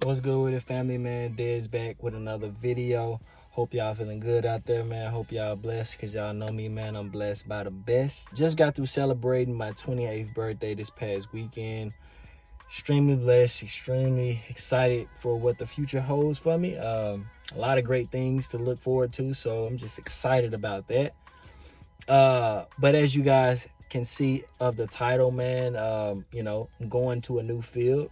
What's good with it, family, man? Dez back with another video. Hope y'all feeling good out there, man. Hope y'all blessed, because y'all know me, man. I'm blessed by the best. Just got through celebrating my 28th birthday this past weekend. Extremely blessed, extremely excited for what the future holds for me. A lot of great things to look forward to, so I'm just excited about that. But as you guys can see of the title, man, I'm going to a new field.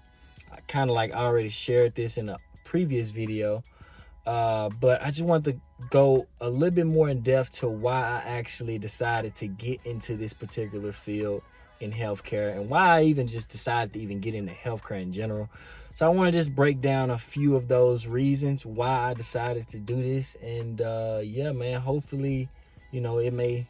I kind of like already shared this in a previous video, but I just want to go a little bit more in depth to why I actually decided to get into this particular field in healthcare, and why I even just decided to even get into healthcare in general. So I want to just break down a few of those reasons why I decided to do this. And yeah, man, hopefully, it may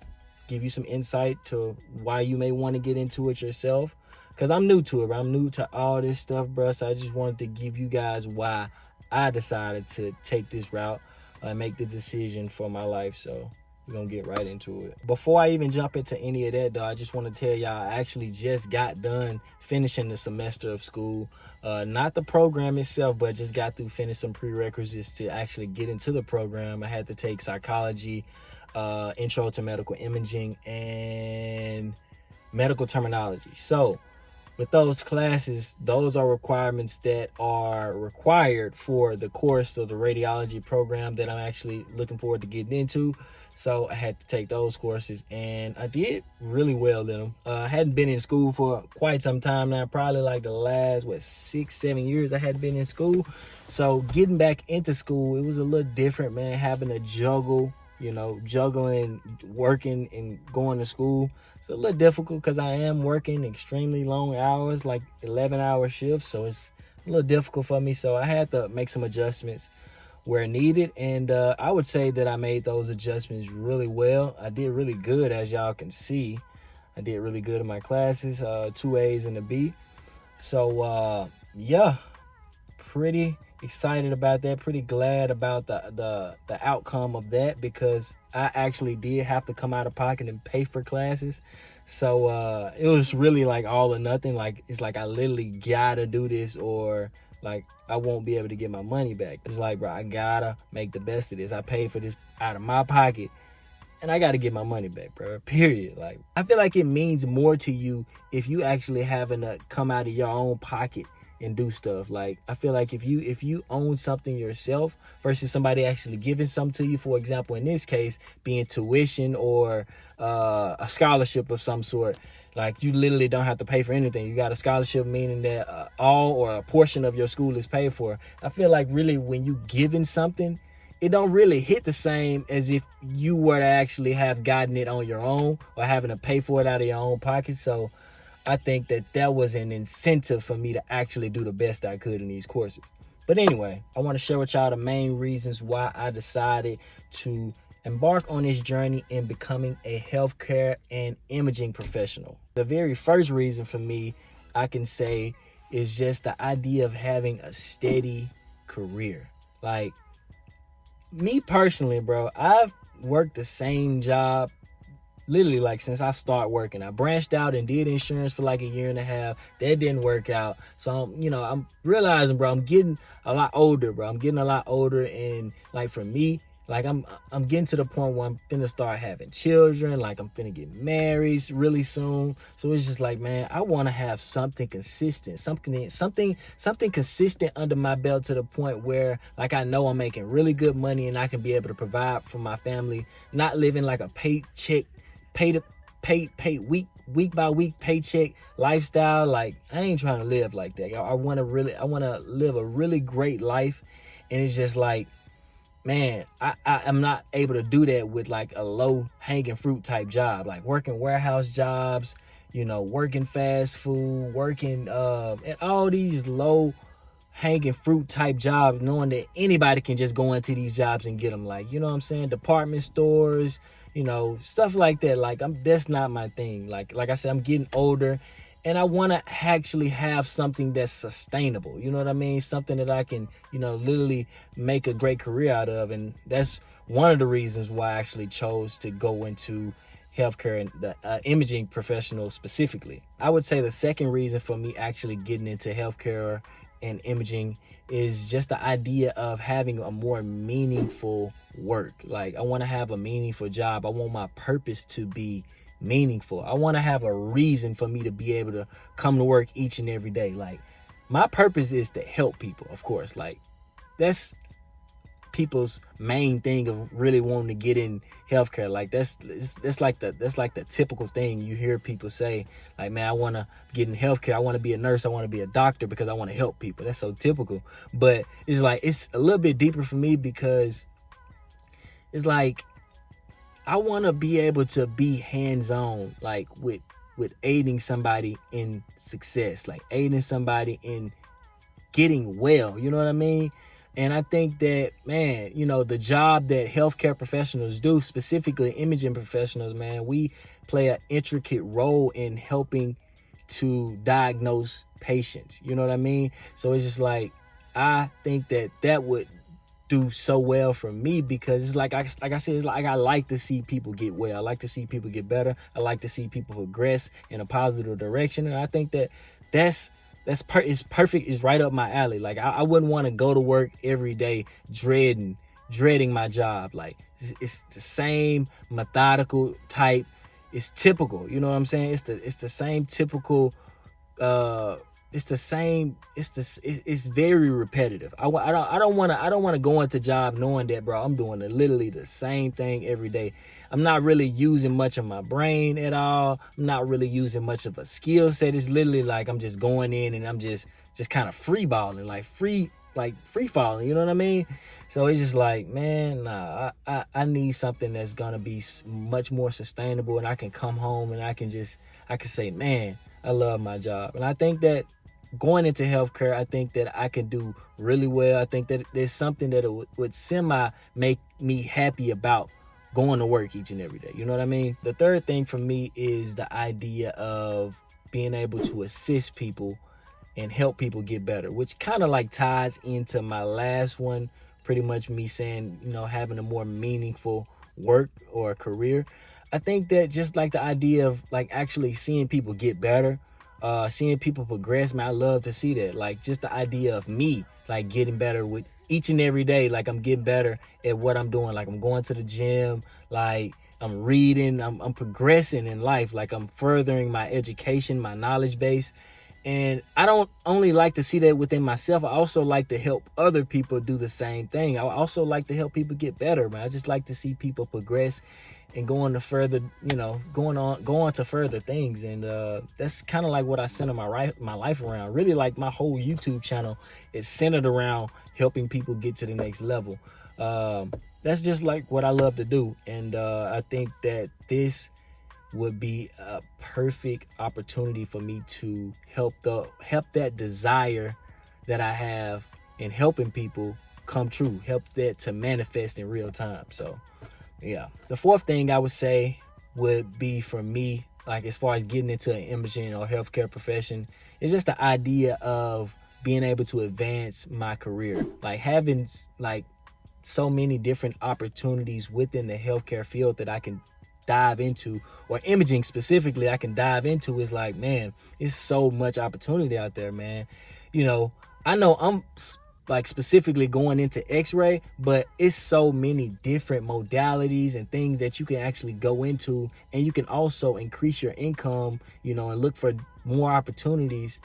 give you some insight to why you may want to get into it yourself. Because I'm new to it, bro. I'm new to all this stuff, bro. So I just wanted to give you guys why I decided to take this route and make the decision for my life. So we're going to get right into it. Before I even jump into any of that, though, I just want to tell y'all I actually just got done finishing the semester of school. Not the program itself, but just got through finishing some prerequisites to actually get into the program. I had to take psychology, intro to medical imaging, and medical terminology. So with those classes, those are requirements that are required for the course of the radiology program that I'm actually looking forward to getting into. So I had to take those courses, and I did really well in them. I hadn't been in school for quite some time now, probably like the last 6-7 years I had been in school. So getting back into school, it was a little different, man, having to juggling working and going to school. It's a little difficult because I am working extremely long hours, like 11-hour shifts. So it's a little difficult for me. So I had to make some adjustments where needed. And I would say that I made those adjustments really well. I did really good, as y'all can see. I did really good in my classes, 2 A's and a B. So yeah, pretty excited about that, pretty glad about the outcome of that, because I actually did have to come out of pocket and pay for classes. So it was really like all or nothing. Like, it's like I literally gotta do this, or like I won't be able to get my money back. It's like, bro, I gotta make the best of this. I paid for this out of my pocket, and I got to get my money back, bro, period. Like, I feel like it means more to you if you actually having to come out of your own pocket and do stuff. Like, I feel like if you own something yourself versus somebody actually giving something to you, for example, in this case, being tuition or a scholarship of some sort, like, you literally don't have to pay for anything. You got a scholarship, meaning that all or a portion of your school is paid for. I feel like really when you giving something, it don't really hit the same as if you were to actually have gotten it on your own or having to pay for it out of your own pocket. So I think that was an incentive for me to actually do the best I could in these courses. But anyway, I want to share with y'all the main reasons why I decided to embark on this journey in becoming a healthcare and imaging professional. The very first reason for me, I can say, is just the idea of having a steady career. Like, me personally, bro, I've worked the same job literally like since I started working. I branched out and did insurance for like a year and a half. That didn't work out. So I'm realizing, bro, I'm getting a lot older, bro. I'm getting a lot older, and like for me, like I'm getting to the point where I'm finna start having children. Like, I'm finna get married really soon. So it's just like, man, I want to have something consistent, something consistent under my belt, to the point where like I know I'm making really good money and I can be able to provide for my family, not living like a paycheck, pay week by week paycheck lifestyle. Like, I ain't trying to live like that. I want to live a really great life, and it's just like, man, I am not able to do that with like a low hanging fruit type job, like working warehouse jobs, working fast food, working and all these low hanging fruit type jobs, knowing that anybody can just go into these jobs and get them. Like, you know what I'm saying? Department stores, stuff like that. Like, that's not my thing. Like I said, I'm getting older, and I want to actually have something that's sustainable. You know what I mean? Something that I can, literally make a great career out of. And that's one of the reasons why I actually chose to go into healthcare and the imaging professional specifically. I would say the second reason for me actually getting into healthcare and imaging is just the idea of having a more meaningful work. Like, I want to have a meaningful job. I want my purpose to be meaningful. I want to have a reason for me to be able to come to work each and every day. Like, my purpose is to help people, of course. Like, that's people's main thing of really wanting to get in healthcare. Like, that's like the typical thing you hear people say. Like, man, I want to get in healthcare. I want to be a nurse. I want to be a doctor because I want to help people. That's so typical. But it's like, it's a little bit deeper for me, because it's like, I want to be able to be hands-on, like with aiding somebody in success, like aiding somebody in getting well. You know what I mean? And I think that, man, the job that healthcare professionals do, specifically imaging professionals, man, we play an intricate role in helping to diagnose patients. You know what I mean? So it's just like, I think that would do so well for me, because it's like I said, it's like I like to see people get well. I like to see people get better. I like to see people progress in a positive direction. And I think that it's perfect. It's right up my alley. Like, I wouldn't want to go to work every day dreading my job. Like, it's the same methodical type. It's typical. You know what I'm saying? It's the same typical. It's very repetitive. I don't want to go into job knowing that, bro, I'm doing literally the same thing every day. I'm not really using much of my brain at all. I'm not really using much of a skill set. It's literally like I'm just going in and I'm just kind of free balling, like free falling. You know what I mean? So it's just like, man, nah, I need something that's gonna be much more sustainable, and I can come home and I can say, man, I love my job. And I think that going into healthcare, I think that I can do really well. I think that there's something that would semi make me happy about going to work each and every day. You know what I mean? The third thing for me is the idea of being able to assist people and help people get better, which kind of like ties into my last one, pretty much me saying, having a more meaningful work or career. I think that just like the idea of like actually seeing people get better, seeing people progress, man, I love to see that. Like, just the idea of me like getting better with each and every day. Like, I'm getting better at what I'm doing. Like, I'm going to the gym, like I'm reading, I'm progressing in life. Like, I'm furthering my education, my knowledge base. And I don't only like to see that within myself. I also like to help other people do the same thing. I also like to help people get better, man. I just like to see people progress and going to further, going on to further things. And that's kind of like what I center my life around. Really, like, my whole YouTube channel is centered around helping people get to the next level. That's just like what I love to do. And I think that this would be a perfect opportunity for me to help that desire that I have in helping people come true, help that to manifest in real time. So yeah. The fourth thing I would say would be, for me, like, as far as getting into an imaging or healthcare profession, is just the idea of being able to advance my career. Like, having like so many different opportunities within the healthcare field that I can dive into, or imaging specifically, I can dive into, is like, man, it's so much opportunity out there, man. I know I'm like specifically going into x-ray, but it's so many different modalities and things that you can actually go into, and you can also increase your income, and look for more opportunities.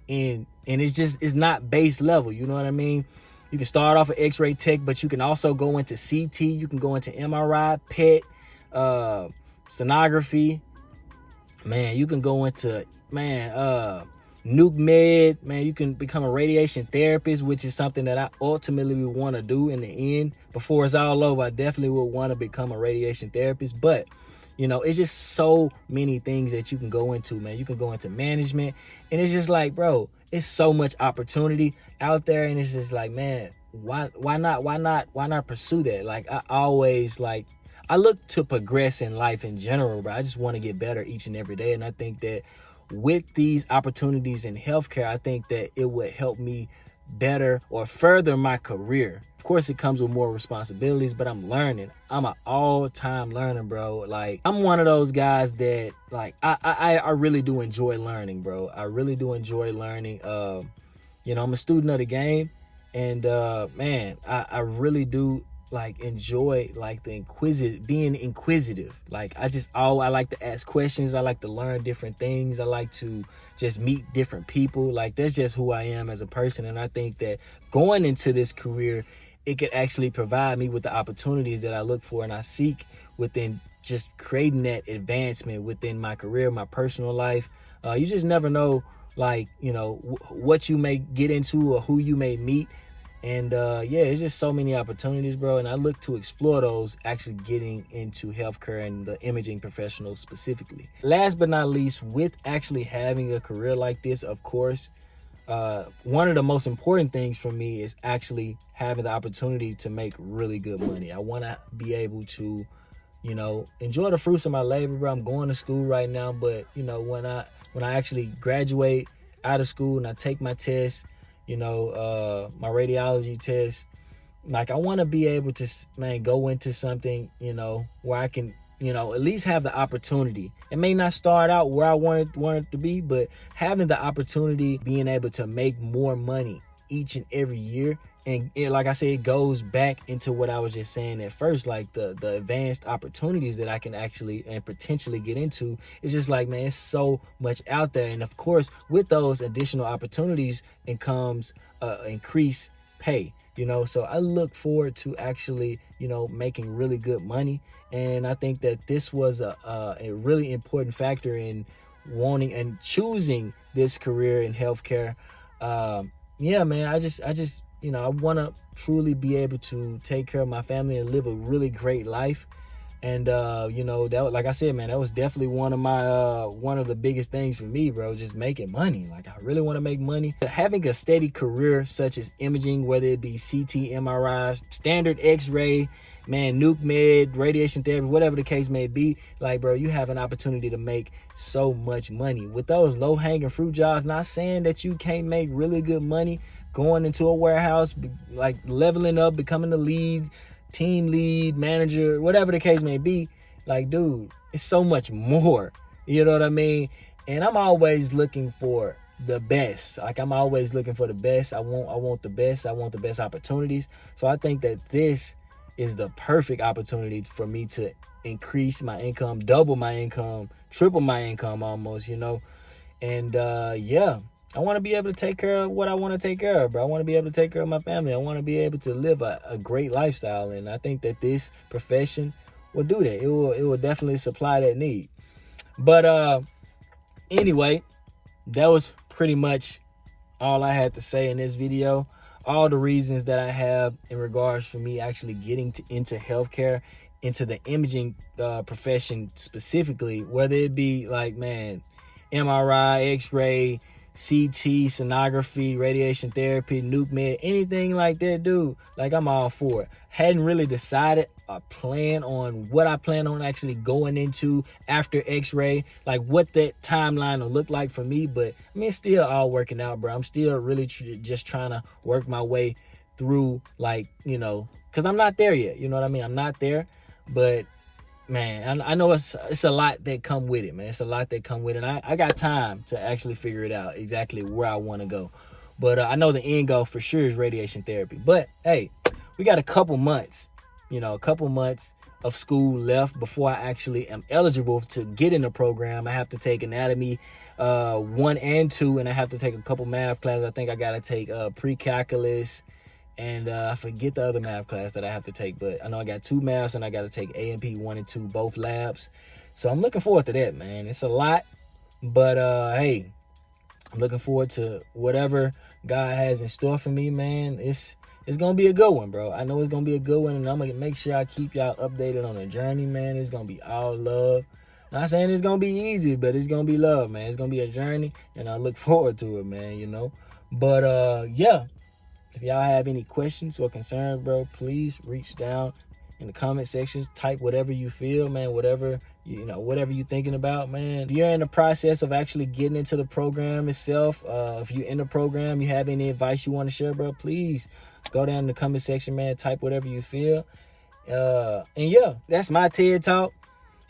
And it's not base level, you know what I mean? You can start off at x-ray tech, but you can also go into CT, you can go into MRI, PET, sonography, man. You can go into, nuke med, man. You can become a radiation therapist, which is something that I ultimately would want to do in the end. Before it's all over, I definitely would want to become a radiation therapist. But it's just so many things that you can go into, man. You can go into management, and it's just like, bro, it's so much opportunity out there, and it's just like, man, why not pursue that? Like, I look to progress in life in general, bro. I just want to get better each and every day. And I think that with these opportunities in healthcare, I think that it would help me better or further my career. Of course, it comes with more responsibilities, but I'm learning. I'm an all-time learner, bro. Like, I'm one of those guys that, like, I really do enjoy learning, bro. I really do enjoy learning. I'm a student of the game, and man, I really do like enjoy like being inquisitive. Like I like to ask questions. I like to learn different things. I like to just meet different people. Like that's just who I am as a person, and I think that going into this career, it could actually provide me with the opportunities that I look for and I seek within just creating that advancement within my career, my personal life. You just never know, like, what you may get into or who you may meet. And yeah, it's just so many opportunities, bro. And I look to explore those, actually getting into healthcare and the imaging professionals specifically. Last but not least, with actually having a career like this, of course, one of the most important things for me is actually having the opportunity to make really good money. I want to be able to, enjoy the fruits of my labor, bro. I'm going to school right now, but when I actually graduate out of school and I take my test, my radiology test, like I want to be able to, man, go into something, where I can, at least have the opportunity. It may not start out where I want it to be, but having the opportunity, being able to make more money each and every year. And like I said, it goes back into what I was just saying at first, like the advanced opportunities that I can actually and potentially get into. It's just like, man, it's so much out there. And of course, with those additional opportunities, it comes increased pay. So I look forward to actually, making really good money. And I think that this was a really important factor in wanting and choosing this career in healthcare. Yeah, man, I just I want to truly be able to take care of my family and live a really great life. And that, like I said, man, that was definitely one of the biggest things for me, bro. Just making money. Like I really want to make money. Having a steady career such as imaging, whether it be CT, MRI, standard X-ray, man, nuke med, radiation therapy, whatever the case may be, like, bro, you have an opportunity to make so much money with those low-hanging fruit jobs. Not saying that you can't make really good money going into a warehouse, like leveling up, becoming the lead, team lead, manager, whatever the case may be. Like, dude, it's so much more. You know what I mean? And I'm always looking for the best. Like, I'm always looking for the best. I want the best. I want the best opportunities. So I think that this is the perfect opportunity for me to increase my income, double my income, triple my income almost, And yeah, I want to be able to take care of what I want to take care of, bro. I want to be able to take care of my family. I want to be able to live a great lifestyle. And I think that this profession will do that. It will definitely supply that need. But anyway, that was pretty much all I had to say in this video. All the reasons that I have in regards for me actually getting into healthcare, into the imaging profession specifically, whether it be like, man, MRI, X-ray, CT, sonography, radiation therapy, nuke med, anything like that, dude. Like, I'm all for it. Hadn't really decided a plan on what I plan on actually going into after X-ray, like what that timeline will look like for me. But I mean, it's still all working out, bro. I'm still really just trying to work my way through, like, because I'm not there yet. You know what I mean? I'm not there, but man, I know it's a lot that come with it, man. It's a lot that come with it. And I got time to actually figure it out exactly where I want to go. But I know the end goal for sure is radiation therapy. But hey, we got a couple months of school left before I actually am eligible to get in the program. I have to take anatomy 1 and 2, and I have to take a couple math classes. I think I got to take pre-calculus, and I forget the other math class that I have to take, but I know I got 2 maths and I got to take A&P 1 and 2, both labs. So I'm looking forward to that, man. It's a lot, but hey, I'm looking forward to whatever God has in store for me, man. It's gonna be a good one, bro. I know it's gonna be a good one, and I'm gonna make sure I keep y'all updated on the journey, man. It's gonna be all love. Not saying it's gonna be easy, but it's gonna be love, man. It's gonna be a journey, and I look forward to it, man. But yeah. If y'all have any questions or concerns, bro, please reach down in the comment sections. Type whatever you feel, man, whatever you're thinking about, man. If you're in the process of actually getting into the program itself, if you're in the program, you have any advice you want to share, bro, please go down in the comment section, man. Type whatever you feel. And yeah, that's my TED Talk.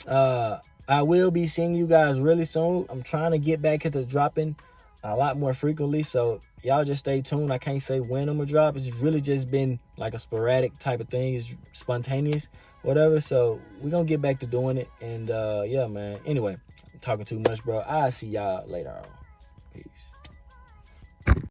I will be seeing you guys really soon. I'm trying to get back into dropping a lot more frequently. So y'all just stay tuned. I can't say when I'm gonna drop. It's really just been like a sporadic type of thing. It's spontaneous, whatever. So we're gonna get back to doing it. And yeah, man. Anyway, I'm talking too much, bro. I'll see y'all later on. Peace.